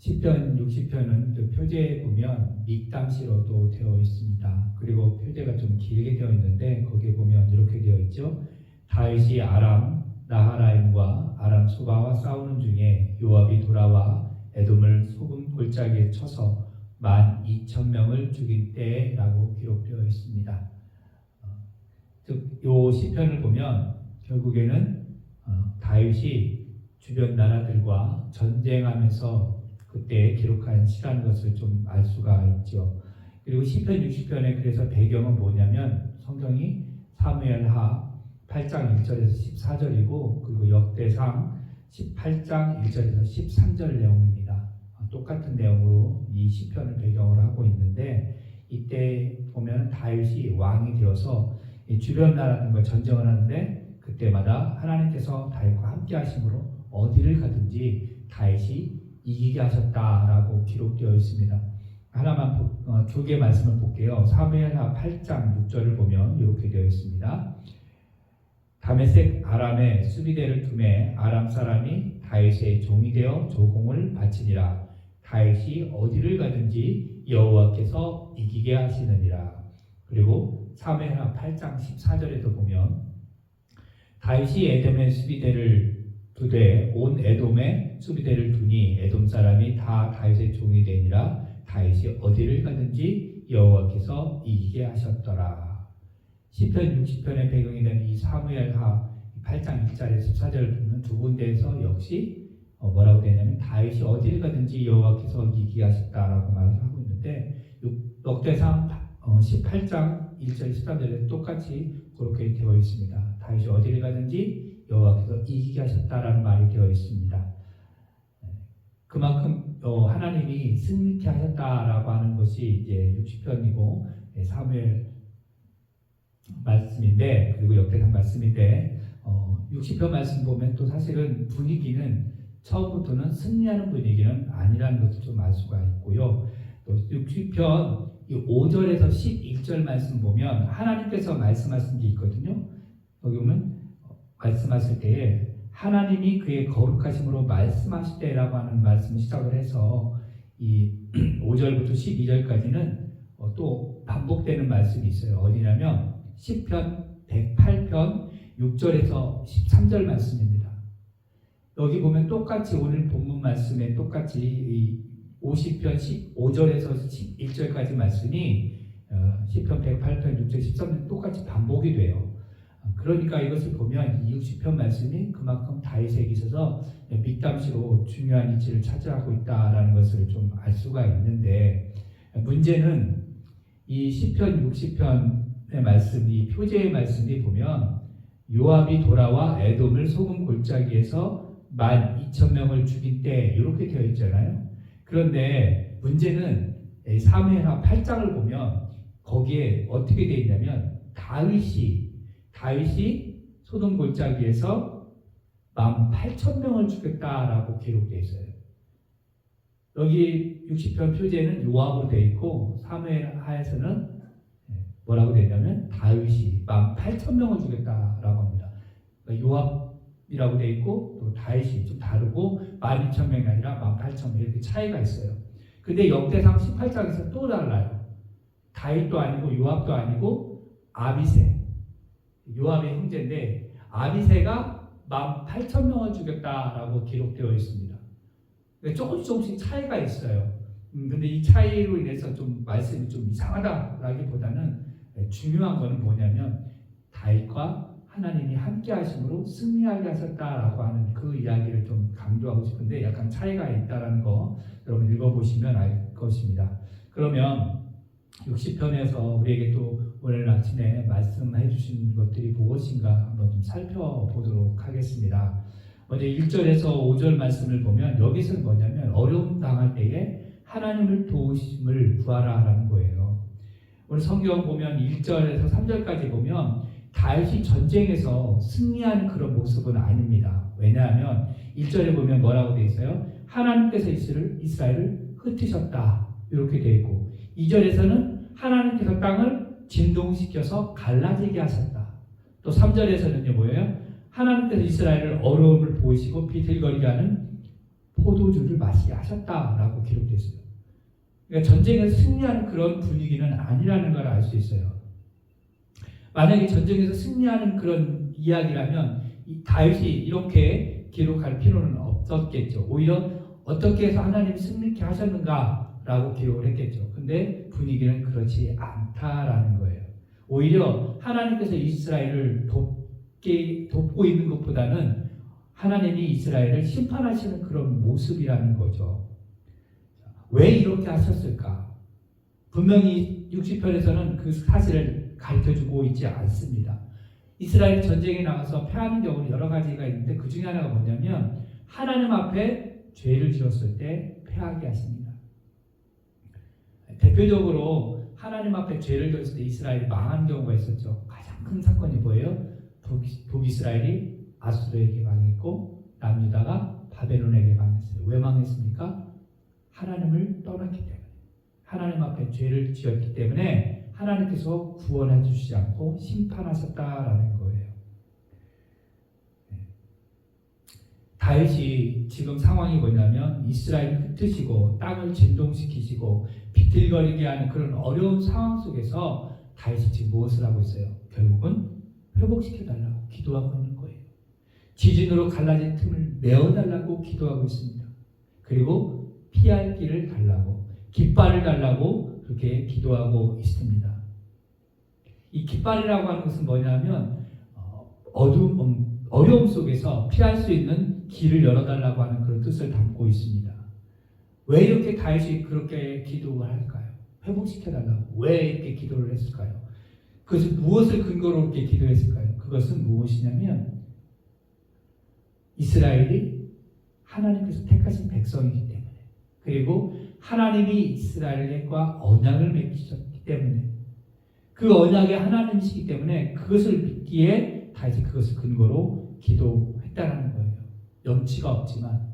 시편 60편은 그 표제에 보면 믹담시로도 되어 있습니다. 그리고 표제가 좀 길게 되어 있는데 거기에 보면 이렇게 되어 있죠. 다윗이 아람 나하라임과 아람 소바와 싸우는 중에 요압이 돌아와 에돔을 소금 골짜기에 쳐서 12,000명을 죽인 때라고 기록되어 있습니다. 즉, 요 시편을 보면 결국에는 다윗이 주변 나라들과 전쟁하면서 그때 기록한 시라는 것을 좀 알 수가 있죠. 그리고 시편 60편의 그래서 배경은 뭐냐면 성경이 사무엘하 8장 1절에서 14절이고 그리고 역대상 18장 1절에서 13절 내용입니다. 똑같은 내용으로 이 시편을 배경으로 하고 있는데 이때 보면 다윗이 왕이 되어서 주변 나라들과 전쟁을 하는데 그때마다 하나님께서 다윗과 함께 하심으로 어디를 가든지 다윗이 이기게 하셨다라고 기록되어 있습니다. 하나만 두 개 말씀을 볼게요. 사무엘하 8장 6절을 보면 이렇게 되어 있습니다. 다메섹 아람에 수비대를 두매 아람 사람이 다윗의 종이 되어 조공을 바치니라. 다윗이 어디를 가든지 여호와께서 이기게 하시느니라. 그리고 사무엘하 8장 14절에도 보면 다윗이 에돔의 수비대를 두되 온 에돔에 수비대를 두니 에돔 사람이 다 다윗의 종이 되니라. 다윗이 어디를 가든지 여호와께서 이기게 하셨더라. 시편 60편의 배경이 된 이 사무엘하 8장 1절에서 14절을 보면 두 군데에서 역시 뭐라고 되냐면 다윗이 어디를 가든지 여호와께서 이기게 하셨다라고 말을 하고 있는데 역대상 18장 1절 13절에 똑같이 그렇게 되어 있습니다. 다윗이 어디를 가든지 여호와께서 이기게 하셨다라는 말이 되어 있습니다. 그만큼 하나님이 승리케 하셨다라고 하는 것이 이제 60편이고 사무엘 말씀인데 그리고 역대상 말씀인데 60편 말씀 보면 또 사실은 분위기는 처음부터는 승리하는 분위기는 아니라는 것을 좀 알 수가 있고요. 또 60편 5절에서 11절 말씀 보면 하나님께서 말씀하신 게 있거든요. 여기 보면 말씀하실 때에 하나님이 그의 거룩하심으로 말씀하실 때라고 하는 말씀을 시작을 해서 이 5절부터 12절까지는 또 반복되는 말씀이 있어요. 어디냐면 시편 108편 6절에서 13절 말씀입니다. 여기 보면 똑같이 오늘 본문 말씀에 똑같이 이 50편 15절에서 11절까지 말씀이 시편 108편 6절 13절 똑같이 반복이 돼요. 그러니까 이것을 보면 이 60편 말씀이 그만큼 다윗에게 있어서 믹담시로 중요한 위치를 차지하고 있다라는 것을 좀 알 수가 있는데 문제는 이 시편 60편의 말씀, 이 표제의 말씀이 보면 요압이 돌아와 에돔을 소금 골짜기에서 12,000명을 죽인 때 이렇게 되어 있잖아요. 그런데 문제는 사무엘하 8장을 보면 거기에 어떻게 되어 있냐면 다윗이 소돔 골짜기에서 18,000명을 죽였다라고 기록되어 있어요. 여기 60편 표제는 요압으로 되어 있고 사무엘하에서는 뭐라고 되어 있냐면 다윗이 18,000명을 죽였다라고 합니다. 그러니까 요압이라고 되어 있고 또 다윗이 좀 다르고 12,000명이 아니라 18,000명 이렇게 차이가 있어요. 근데 역대상 18장에서 또 달라요. 다윗도 아니고 요압도 아니고 아비새, 요압의 형제인데 아비새가 18,000명을 죽였다라고 기록되어 있습니다. 그러니까 조금씩 차이가 있어요. 근데 이 차이로 인해서 좀 말씀이 좀 이상하다라기보다는 중요한 것은 뭐냐면 다윗과 하나님이 함께 하심으로 승리하게 하셨다라고 하는 그 이야기를 좀 강조하고 싶은데 약간 차이가 있다라는 거 여러분 읽어보시면 알 것입니다. 그러면 60편에서 우리에게 또 오늘 아침에 말씀해 주신 것들이 무엇인가 한번 좀 살펴보도록 하겠습니다. 먼저 1절에서 5절 말씀을 보면 여기서는 뭐냐면 어려움 당할 때에 하나님을 도우심을 구하라라는 거예요. 오늘 성경 보면 1절에서 3절까지 보면 다윗이 전쟁에서 승리하는 그런 모습은 아닙니다. 왜냐하면 1절에 보면 뭐라고 되어 있어요? 하나님께서 이스라엘을 흩으셨다 이렇게 되어 있고 2절에서는 하나님께서 땅을 진동시켜서 갈라지게 하셨다. 또 3절에서는요 뭐예요? 하나님께서 이스라엘을 어려움을 보이시고 비틀거리게 하는 포도주를 마시게 하셨다라고 기록되어 있어요. 그러니까 전쟁에서 승리하는 그런 분위기는 아니라는 걸 알 수 있어요. 만약에 전쟁에서 승리하는 그런 이야기라면 이 다윗이 이렇게 기록할 필요는 없었겠죠. 오히려 어떻게 해서 하나님이 승리케 하셨는가라고 기록을 했겠죠. 근데 분위기는 그렇지 않다라는 거예요. 오히려 하나님께서 이스라엘을 돕고 있는 것보다는 하나님이 이스라엘을 심판하시는 그런 모습이라는 거죠. 왜 이렇게 하셨을까? 분명히 60편에서는 그 사실을 가르쳐주고 있지 않습니다. 이스라엘 전쟁에 나가서 패하는 경우는 여러 가지가 있는데 그 중에 하나가 뭐냐면 하나님 앞에 죄를 지었을 때 패하게 하십니다. 대표적으로 하나님 앞에 죄를 지었을 때 이스라엘이 망한 경우가 있었죠. 가장 큰 사건이 뭐예요? 북이스라엘이 아수르에게 망했고 남유다가 바벨론에게 망했어요. 왜 망했습니까? 하나님을 떠났기 때문에, 하나님 앞에 죄를 지었기 때문에 하나님께서 구원해 주시지 않고 심판하셨다라는 거예요. 다윗이 지금 상황이 뭐냐면 이스라엘을 흩으시고 땅을 진동시키시고 비틀거리게 하는 그런 어려운 상황 속에서 다윗이 지금 무엇을 하고 있어요? 결국은 회복시켜달라고 기도하고 있는 거예요. 지진으로 갈라진 틈을 메어달라고 기도하고 있습니다. 그리고 피할 길을 달라고, 깃발을 달라고 그렇게 기도하고 있습니다. 이 깃발이라고 하는 것은 뭐냐면 어려움 속에서 피할 수 있는 길을 열어달라고 하는 그런 뜻을 담고 있습니다. 왜 이렇게 다윗이 그렇게 기도를 할까요? 회복시켜달라고 왜 이렇게 기도를 했을까요? 그것은 무엇을 근거로 이렇게 기도했을까요? 그것은 무엇이냐면 이스라엘이 하나님께서 택하신 백성이기 때문에, 그리고 하나님이 이스라엘과 언약을 맺으셨기 때문에, 그 언약의 하나님이시기 때문에 그것을 믿기에 다윗이 그것을 근거로 기도했다는 거예요. 염치가 없지만,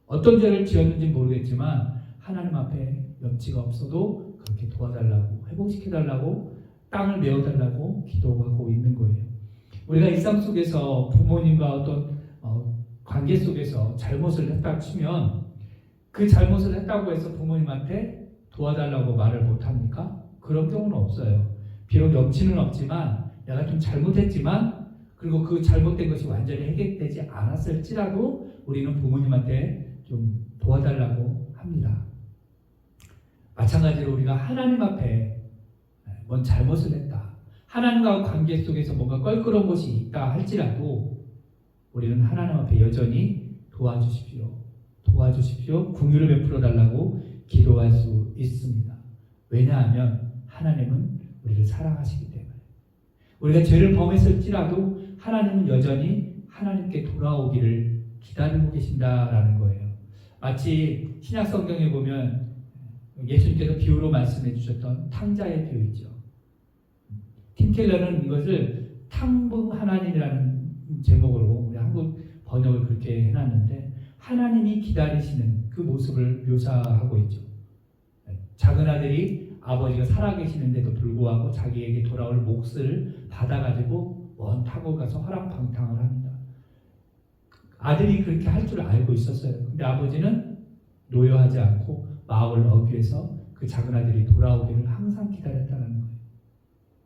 어떤 죄를 지었는지 모르겠지만 하나님 앞에 염치가 없어도 그렇게 도와달라고, 회복시켜달라고, 땅을 메워달라고 기도하고 있는 거예요. 우리가 일상 속에서 부모님과 어떤 관계 속에서 잘못을 했다 치면 그 잘못을 했다고 해서 부모님한테 도와달라고 말을 못합니까? 그런 경우는 없어요. 비록 염치는 없지만 내가 좀 잘못했지만, 그리고 그 잘못된 것이 완전히 해결되지 않았을지라도 우리는 부모님한테 좀 도와달라고 합니다. 마찬가지로 우리가 하나님 앞에 뭔 잘못을 했다, 하나님과 관계 속에서 뭔가 껄끄러운 것이 있다 할지라도 우리는 하나님 앞에 여전히 도와주십시오, 긍휼을 베풀어 달라고 기도할 수 있습니다. 왜냐하면 하나님은 우리를 사랑하시기 때문에, 우리가 죄를 범했을지라도 하나님은 여전히 하나님께 돌아오기를 기다리고 계신다라는 거예요. 마치 신약 성경에 보면 예수님께서 비유로 말씀해 주셨던 탕자의 비유 있죠. 팀 켈러는 이것을 탕붕 하나님이라는 제목으로 우리 한국 번역을 그렇게 해놨는데, 하나님이 기다리시는 그 모습을 묘사하고 있죠. 작은 아들이 아버지가 살아계시는데도 불구하고 자기에게 돌아올 몫을 받아가지고 먼 타고 가서 화랑방탕을 합니다. 아들이 그렇게 할 줄 알고 있었어요. 근데 아버지는 노여하지 않고 마음을 어기해서 그 작은 아들이 돌아오기를 항상 기다렸다는 거예요.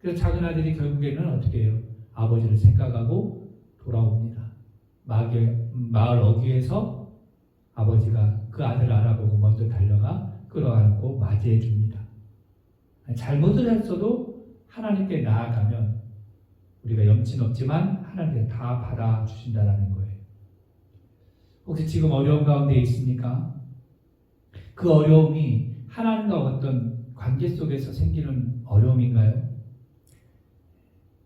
그래서 작은 아들이 결국에는 어떻게 해요? 아버지를 생각하고 돌아옵니다. 마을 어귀에서 아버지가 그 아들을 알아보고 먼저 달려가 끌어안고 맞이해 줍니다. 잘못을 했어도 하나님께 나아가면 우리가 염치는 없지만 하나님께 다 받아주신다는 거예요. 혹시 지금 어려운 가운데 있습니까? 그 어려움이 하나님과 어떤 관계 속에서 생기는 어려움인가요?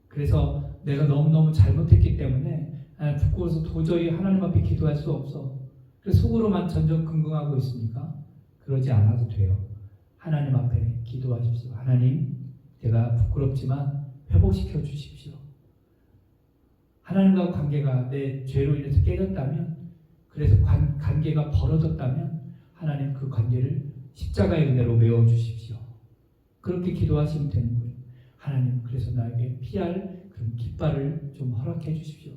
그래서 내가 너무너무 잘못했기 때문에 부끄러워서 도저히 하나님 앞에 기도할 수 없어, 그래서 속으로만 전전긍긍하고 있습니까? 그러지 않아도 돼요. 하나님 앞에 기도하십시오. 하나님, 제가 부끄럽지만 회복시켜 주십시오. 하나님과 관계가 내 죄로 인해서 깨졌다면, 그래서 관계가 벌어졌다면 하나님 그 관계를 십자가의 은혜로 메워주십시오. 그렇게 기도하시면 되는 거예요. 하나님, 그래서 나에게 피할 그런 깃발을 좀 허락해 주십시오.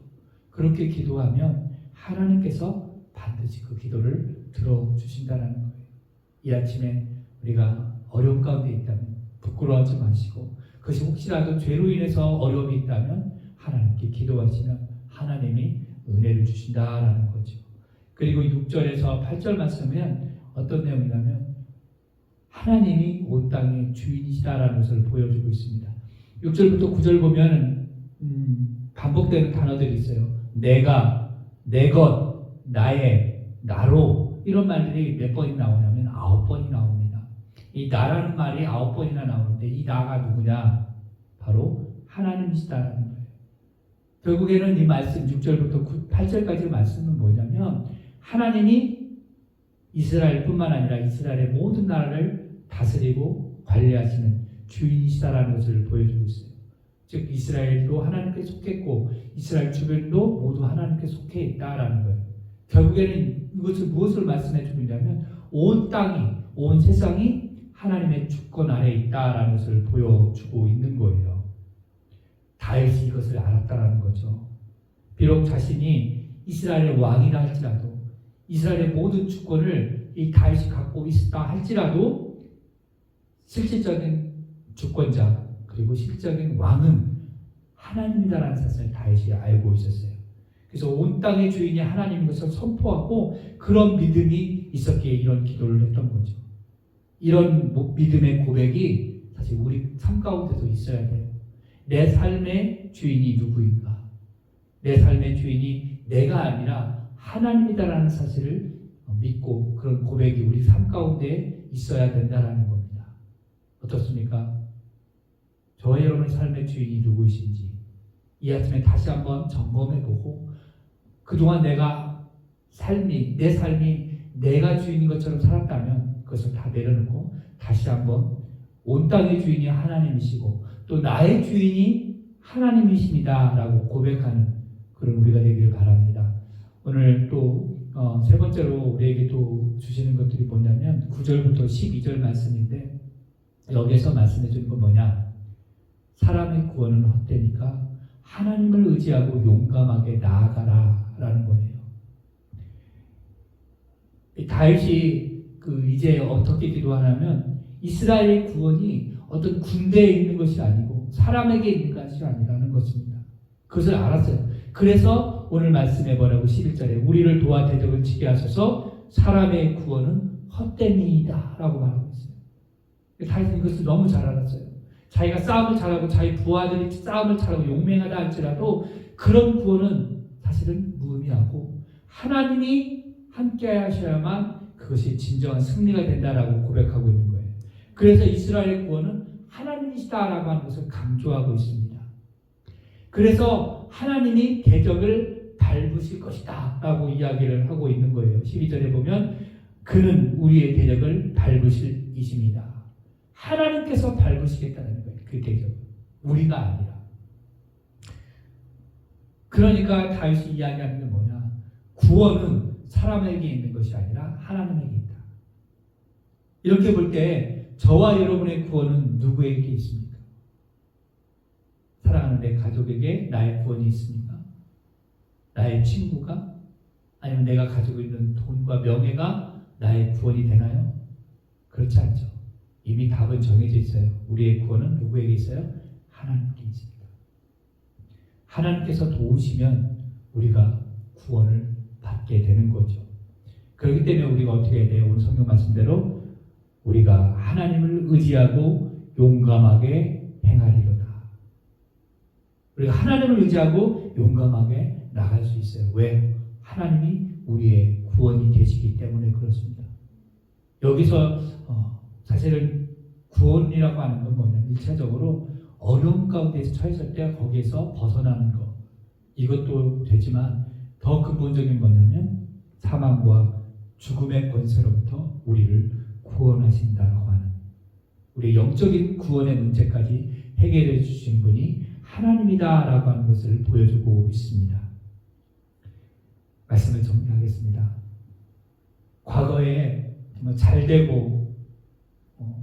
그렇게 기도하면 하나님께서 반드시 반드시 그 기도를 들어주신다는 거예요. 이 아침에 우리가 어려움 가운데 있다면 부끄러워하지 마시고, 그것이 혹시라도 죄로 인해서 어려움이 있다면 하나님께 기도하시면 하나님이 은혜를 주신다라는 거죠. 그리고 6절에서 8절 말씀은 어떤 내용이냐면 하나님이 온 땅의 주인이시다라는 것을 보여주고 있습니다. 6절부터 9절 보면 반복되는 단어들이 있어요. 내가, 내 것, 나의, 나로, 이런 말들이 몇 번이 나오냐면 9번이 나옵니다. 이 나라는 말이 9번이나 나오는데 이 나가 누구냐? 바로 하나님이시다라는 거예요. 결국에는 이 말씀 6절부터 8절까지 말씀은 뭐냐면 하나님이 이스라엘뿐만 아니라 이스라엘의 모든 나라를 다스리고 관리하시는 주인이시다라는 것을 보여주고 있어요. 즉 이스라엘도 하나님께 속했고 이스라엘 주변도 모두 하나님께 속해 있다라는 거예요. 결국에는 이것을 무엇을 말씀해 주고 있냐면 온 땅이, 온 세상이 하나님의 주권 아래에 있다라는 것을 보여주고 있는 거예요. 다윗이 이것을 알았다라는 거죠. 비록 자신이 이스라엘의 왕이라 할지라도 이스라엘의 모든 주권을 이 다윗이 갖고 있다 할지라도 실질적인 주권자 그리고 실질적인 왕은 하나님이다라는 사실을 다윗이 알고 있었어요. 그래서 온 땅의 주인이 하나님인 것을 선포하고 그런 믿음이 있었기에 이런 기도를 했던 거죠. 이런 믿음의 고백이 사실 우리 삶 가운데도 있어야 돼요. 내 삶의 주인이 누구인가? 내 삶의 주인이 내가 아니라 하나님이다라는 사실을 믿고 그런 고백이 우리 삶 가운데 있어야 된다는 겁니다. 어떻습니까? 저와 여러분의 삶의 주인이 누구이신지 이 아침에 다시 한번 점검해보고 그동안 내 삶이 내가 주인인 것처럼 살았다면 그것을 다 내려놓고 다시 한번 온 땅의 주인이 하나님이시고 또 나의 주인이 하나님이십니다 라고 고백하는 그런 우리가 되기를 바랍니다. 오늘 또 세 번째로 우리에게 또 주시는 것들이 뭐냐면 9절부터 12절 말씀인데 여기에서 말씀해 주는 건 뭐냐? 사람의 구원은 헛되니까 하나님을 의지하고 용감하게 나아가라 라는 거예요. 다윗이 이제 어떻게 기도하냐면 이스라엘의 구원이 어떤 군대에 있는 것이 아니고 사람에게 있는 것이 아니라는 것입니다. 그것을 알았어요. 그래서 오늘 말씀해 보라고 11절에 우리를 도와 대적을 치게 하셔서 사람의 구원은 헛됨이다 라고 말하고 있어요. 다윗은 이것을 너무 잘 알았어요. 자기가 싸움을 잘하고 자기 부하들이 싸움을 잘하고 용맹하다 할지라도 그런 구원은 사실은 무의미하고 하나님이 함께 하셔야만 그것이 진정한 승리가 된다라고 고백하고 있는 거예요. 그래서 이스라엘의 구원은 하나님이시다라고 하는 것을 강조하고 있습니다. 그래서 하나님이 대적을 밟으실 것이다 라고 이야기를 하고 있는 거예요. 12절에 보면 그는 우리의 대적을 밟으실 이십니다. 하나님께서 밟으시겠다는 거예요. 그 대적 우리가 아니라. 그러니까 다윗이 이야기하는 게 뭐냐? 구원은 사람에게 있는 것이 아니라 하나님에게 있다. 이렇게 볼 때 저와 여러분의 구원은 누구에게 있습니까? 사랑하는 내 가족에게 나의 구원이 있습니까? 나의 친구가? 아니면 내가 가지고 있는 돈과 명예가 나의 구원이 되나요? 그렇지 않죠. 이미 답은 정해져 있어요. 우리의 구원은 누구에게 있어요? 하나님께 있습니다. 하나님께서 도우시면 우리가 구원을 받게 되는 거죠. 그렇기 때문에 우리가 어떻게 해야 돼요? 오늘 성경 말씀대로 우리가 하나님을 의지하고 용감하게 행하리로다. 우리가 하나님을 의지하고 용감하게 나갈 수 있어요. 왜? 하나님이 우리의 구원이 되시기 때문에 그렇습니다. 여기서 사실은 구원이라고 하는 건 뭐냐면 1차적으로 어려움 가운데서 처했을 때 거기에서 벗어나는 것 이것도 되지만 더 근본적인 뭐냐면 사망과 죽음의 권세로부터 우리를 구원하신다고 하는 우리 영적인 구원의 문제까지 해결해 주신 분이 하나님이다라고 하는 것을 보여주고 있습니다. 말씀을 정리하겠습니다. 과거에 정말 잘 되고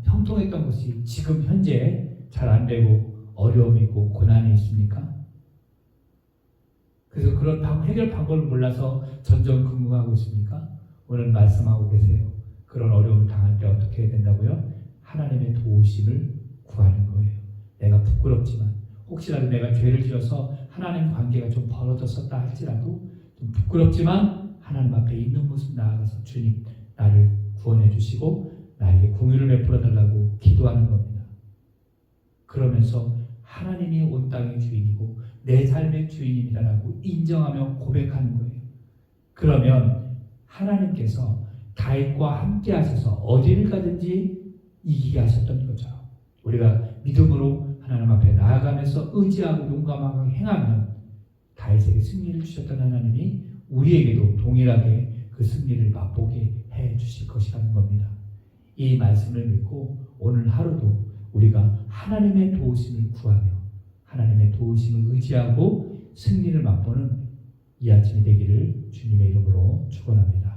형통했던 것이 지금 현재 잘 안 되고 어려움이 있고 고난이 있습니까? 그래서 그런 해결 방법을 몰라서 전전긍긍하고 있습니까? 오늘 말씀하고 계세요. 그런 어려움을 당할 때 어떻게 해야 된다고요? 하나님의 도우심을 구하는 거예요. 내가 부끄럽지만 혹시라도 내가 죄를 지어서 하나님 관계가 좀 벌어졌었다 할지라도 좀 부끄럽지만 하나님 앞에 있는 모습 나아가서 주님 나를 구원해 주시고 나에게 공유를 베풀어 달라고 기도하는 겁니다. 그러면서 하나님이 온 땅의 주인이고 내 삶의 주인이라고 인정하며 고백하는 거예요. 그러면 하나님께서 다윗과 함께 하셔서 어디를 가든지 이기게 하셨던 거죠. 우리가 믿음으로 하나님 앞에 나아가면서 의지하고 용감하게 행하면 다윗에게 승리를 주셨던 하나님이 우리에게도 동일하게 그 승리를 맛보게 해 주실 것이라는 겁니다. 이 말씀을 믿고 오늘 하루도 우리가 하나님의 도우심을 구하며 하나님의 도우심을 의지하고 승리를 맛보는 이 아침이 되기를 주님의 이름으로 축원합니다.